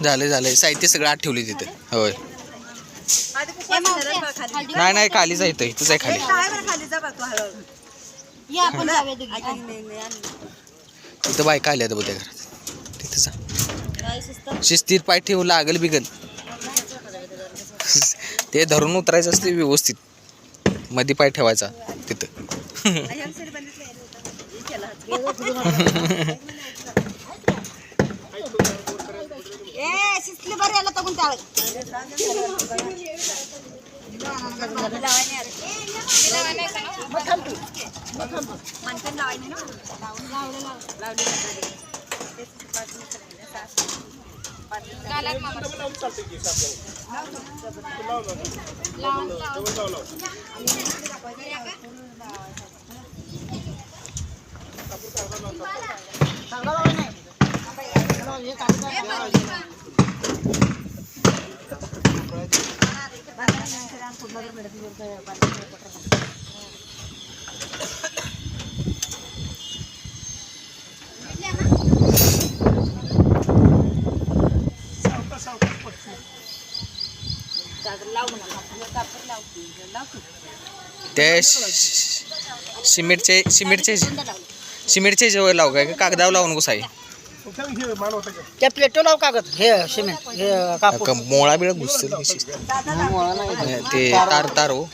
झाले झाले साहित्य सगळं आत ठेवली तिथे. होय नाही नाही खालीच आहे इथंच आहे खाली. तिथं बायका आल्या तर बुद्या घरात तिथं शिस्तीत पाय ठेवू लागल बिगल. ते धरून उतरायचं असते व्यवस्थित मध्ये पाय ठेवायचा तिथं. ते सिमेंटचे जेव्हा लावू काय कागदावर लावून कसं आहे त्या प्लेटो लाव कागद हे सिमेंट हे कापूस मोळा बिळा घुसतील ते तार तार हो.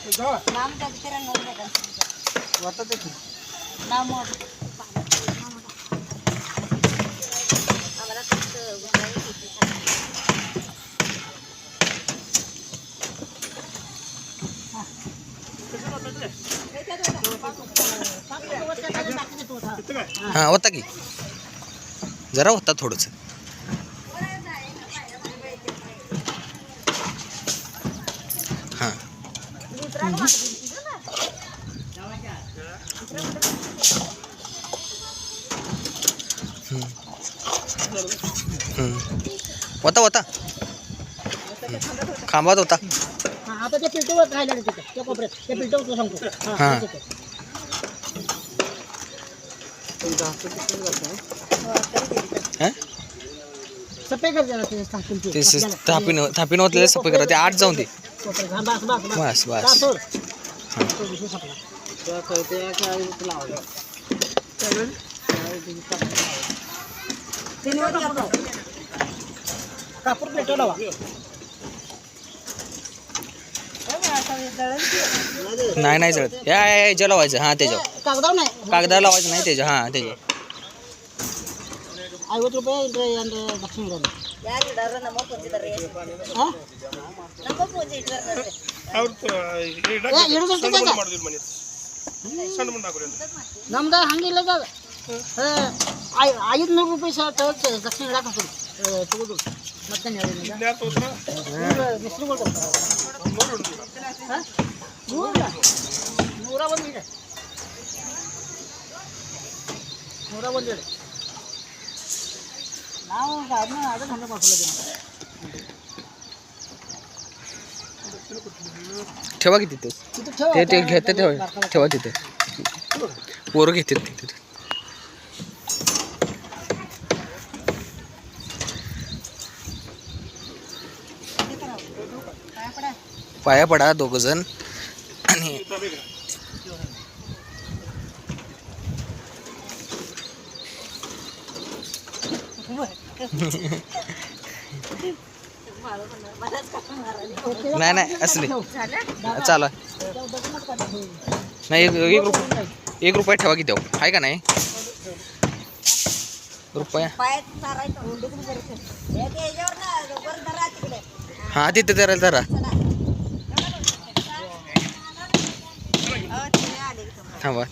हा होता की जरा होता थोडंच. हां होता होता खांबात होता. आता ते पिल्टूवर राहिलं तिथे त्या कोपऱ्यात ते पिल्टूवर सांगतो. हां सफाई करते ते थापीन होतलेलं सफाई करा ते आठ जाऊन दे बस बस. कापूर प्लेटो लावा. नाही नाही जळत याच्या लावायचं. हां त्याच्यावर कागदावर नाही कागदावर लावायचं नाही त्याच्या. हां त्याच्यावर 50 ರೂಪಾಯಿ ದಕ್ಷಿಣ ನಮ್ದು ಹಂಗಿಲ್ಲ 500 ರೂಪಾಯಿ ದಕ್ಷಿಣ ಇಡಕ್ಕೆ ತಗೋದು ಮತ್ತೆ ಮಿಸ್ತ್ರಿಗಳು 101 ಇದೆ 101 ಇದೆ. ನಾವು ಅದನ್ನ ಹಂಗೆ ಮಾಡ್ಕೊಳ್ಳೋದು. ठेवा की तिथे ते घेते ठेवा तिथे पोरं घेते तिथे. पाया पडा दोघ जण आणि नाही नाही असली चाला नाही. 1 रुपया ठेवा की देऊ आहे का नाही रुपया. हां तिथे जरा जरा थांबा.